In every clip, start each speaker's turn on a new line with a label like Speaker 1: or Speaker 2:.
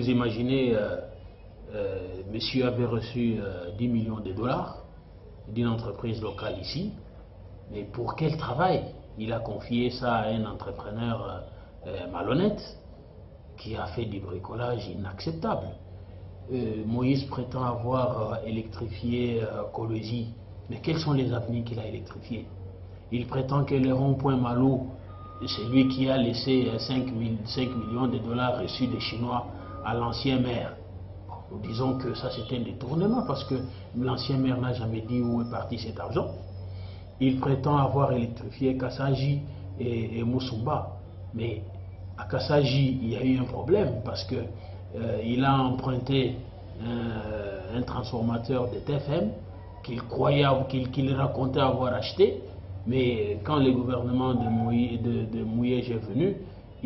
Speaker 1: vous imaginez, monsieur avait reçu 10 millions de dollars d'une entreprise locale ici, mais pour quel travail? Il a confié ça à un entrepreneur malhonnête qui a fait du bricolage inacceptable. Moïse prétend avoir électrifié Kolwezi, mais quels sont les avenues qu'il a électrifiés? Il prétend que le rond-point Malo, c'est lui qui a laissé 5 millions de dollars reçus des Chinois à l'ancien maire. Nous disons que ça c'est un détournement parce que l'ancien maire n'a jamais dit où est parti cet argent. Il prétend avoir électrifié Kassaji et Moussumba, mais à Kassaji il y a eu un problème parce que il a emprunté un transformateur de TFM qu'il croyait, qu'il racontait avoir acheté, mais quand le gouvernement de Mouyej est venu,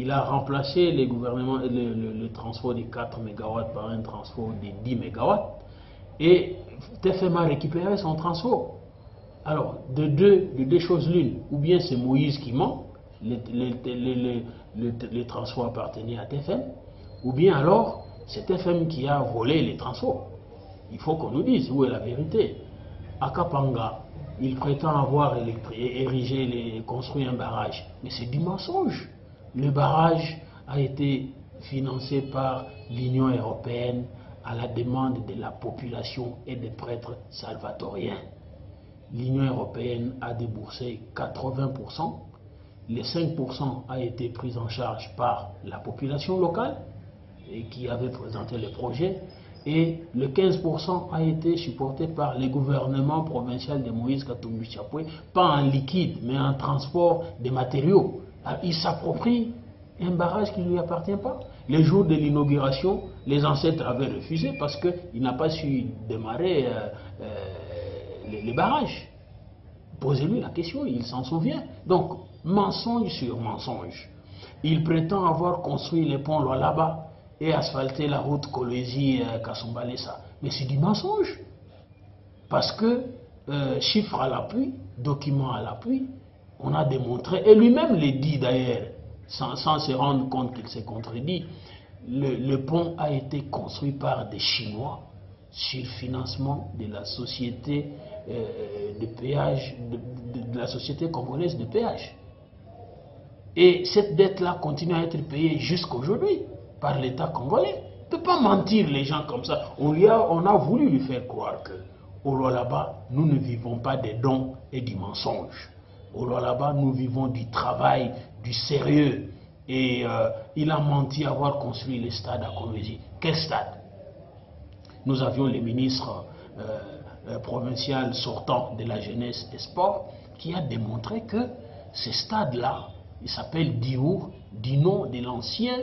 Speaker 1: il a remplacé le transport de 4 MW par un transport de 10 MW et TFM a récupéré son transport. Alors, de deux choses l'une, ou bien c'est Moïse qui ment, le transport appartenait à TFM, ou bien alors c'est TFM qui a volé les transports. Il faut qu'on nous dise où est la vérité. À Kapanga, il prétend avoir construit un barrage, mais c'est du mensonge. Le barrage a été financé par l'Union européenne à la demande de la population et des prêtres salvatoriens. L'Union européenne a déboursé 80%, les 5% a été pris en charge par la population locale et qui avait présenté le projet, et le 15% a été supporté par le gouvernement provincial de Moïse Katumbi Chapwe, pas en liquide, mais en transport des matériaux. Alors, il s'approprie un barrage qui ne lui appartient pas. Le jour de l'inauguration, les ancêtres avaient refusé parce qu'il n'a pas su démarrer les barrages. Posez-lui la question, il s'en souvient. Donc, mensonge sur mensonge. Il prétend avoir construit les ponts Lualaba et asphalté la route Kolwezi-Kasumbalesa. Mais c'est du mensonge. Parce que, chiffres à l'appui, documents à l'appui, on a démontré, et lui-même le dit d'ailleurs, sans se rendre compte qu'il s'est contredit, le pont a été construit par des Chinois sur financement de la société de péage, de la société congolaise de péage. Et cette dette-là continue à être payée jusqu'aujourd'hui par l'État congolais. On ne peut pas mentir les gens comme ça. On a voulu lui faire croire que au Lualaba, nous ne vivons pas des dons et du mensonge. Au Lualaba, nous vivons du travail, du sérieux. Et il a menti avoir construit le stade à Kolwezi. Quel stade? Nous avions le ministre provincial sortant de la jeunesse et sport qui a démontré que ce stade-là, il s'appelle Diour, du nom de l'ancien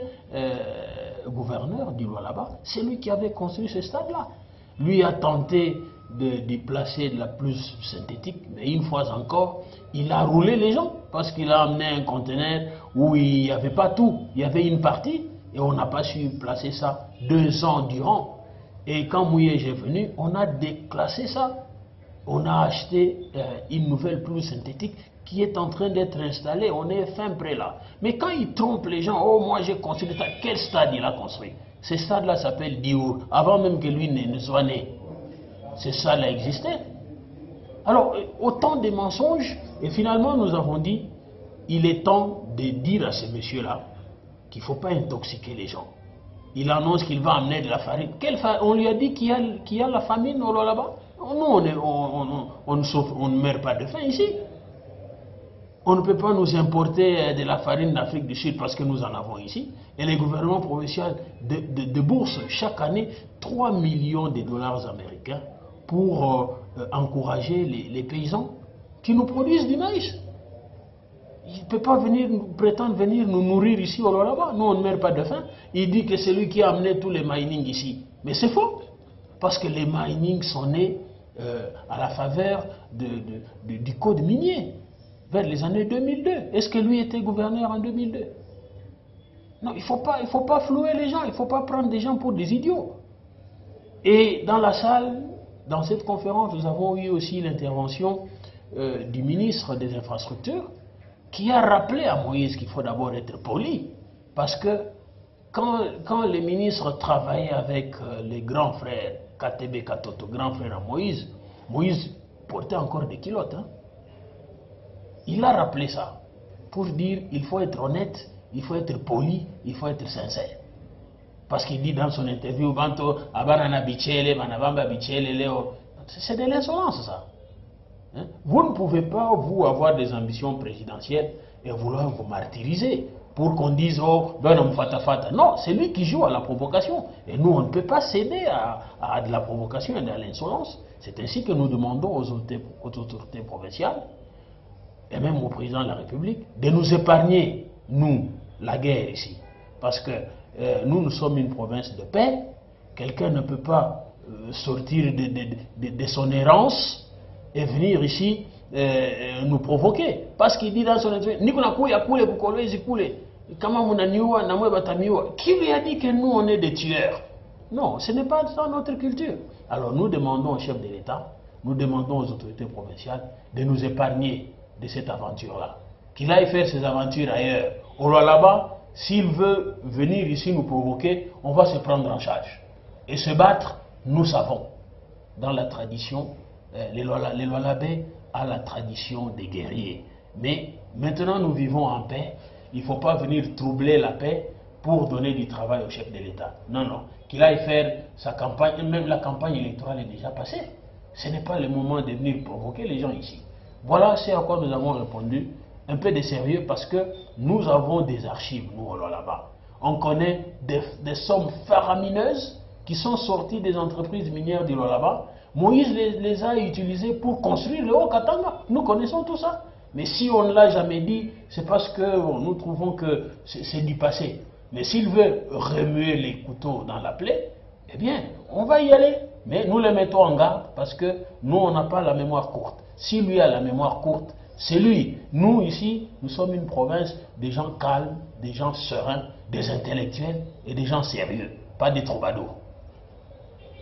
Speaker 1: gouverneur du Lualaba, c'est lui qui avait construit ce stade-là. Lui a tenté de placer de la plus synthétique, mais une fois encore, il a roulé les gens parce qu'il a amené un conteneur où il n'y avait pas tout, il y avait une partie et on n'a pas su placer ça 2 ans durant. Et quand Mouyej est venu, on a déclassé ça. On a acheté une nouvelle pelouse synthétique qui est en train d'être installée. On est fin prêt là. Mais quand il trompe les gens, oh moi j'ai construit le stade. Quel stade il a construit? Ce stade-là s'appelle Diour, avant même que lui ne soit né. Ce stade-là existait. Alors, autant de mensonges. Et finalement, nous avons dit, il est temps de dire à ce monsieur-là qu'il ne faut pas intoxiquer les gens. Il annonce qu'il va amener de la farine. On lui a dit qu'il y a la famine au Lualaba. Nous, on ne meurt pas de faim ici. On ne peut pas nous importer de la farine d'Afrique du Sud parce que nous en avons ici. Et le gouvernement provincial débourse chaque année 3 millions de dollars américains pour encourager les paysans qui nous produisent du maïs. Il ne peut pas prétendre venir nous nourrir ici au Lualaba. Nous, on ne meurt pas de faim. Il dit que c'est lui qui a amené tous les mining ici. Mais c'est faux. Parce que les mining sont nés à la faveur du code minier, vers les années 2002. Est-ce que lui était gouverneur en 2002? Non, il ne faut pas flouer les gens. Il ne faut pas prendre des gens pour des idiots. Et dans la salle, dans cette conférence, nous avons eu aussi l'intervention du ministre des Infrastructures, qui a rappelé à Moïse qu'il faut d'abord être poli, parce que quand les ministres travaillaient avec les grands frères, KTB, Katoto, grand frère à Moïse, Moïse portait encore des culottes. Hein. Il a rappelé ça pour dire il faut être honnête, il faut être poli, il faut être sincère. Parce qu'il dit dans son interview, c'est de l'insolence ça. Hein? Vous ne pouvez pas, vous, avoir des ambitions présidentielles et vouloir vous martyriser pour qu'on dise, oh, non, c'est lui qui joue à la provocation. Et nous, on ne peut pas céder à de la provocation et à l'insolence. C'est ainsi que nous demandons aux autorités provinciales, et même au président de la République, de nous épargner, nous, la guerre ici. Parce que nous sommes une province de paix. Quelqu'un ne peut pas sortir de son errance et venir ici nous provoquer. Parce qu'il dit dans son interview, qui lui a dit que nous on est des tueurs? Non, ce n'est pas dans notre culture. Alors nous demandons au chef de l'État, nous demandons aux autorités provinciales de nous épargner de cette aventure-là. Qu'il aille faire ses aventures ailleurs. Au là-bas, s'il veut venir ici nous provoquer, on va se prendre en charge. Et se battre, nous savons. Dans la tradition, les Lualabé a la tradition des guerriers. Mais maintenant nous vivons en paix. Il ne faut pas venir troubler la paix pour donner du travail au chef de l'État. Non, non. Qu'il aille faire sa campagne, même la campagne électorale est déjà passée. Ce n'est pas le moment de venir provoquer les gens ici. Voilà ce à quoi nous avons répondu. Un peu de sérieux parce que nous avons des archives, nous, là-bas. On connaît des sommes faramineuses qui sont sorties des entreprises minières du Lualaba. Moïse les a utilisées pour construire le Haut-Katanga. Nous connaissons tout ça. Mais si on ne l'a jamais dit, c'est parce que nous trouvons que c'est du passé. Mais s'il veut remuer les couteaux dans la plaie, eh bien, on va y aller. Mais nous les mettons en garde parce que nous, on n'a pas la mémoire courte. Si lui a la mémoire courte, c'est lui. Nous, ici, nous sommes une province des gens calmes, des gens sereins, des intellectuels et des gens sérieux, pas des troubadours.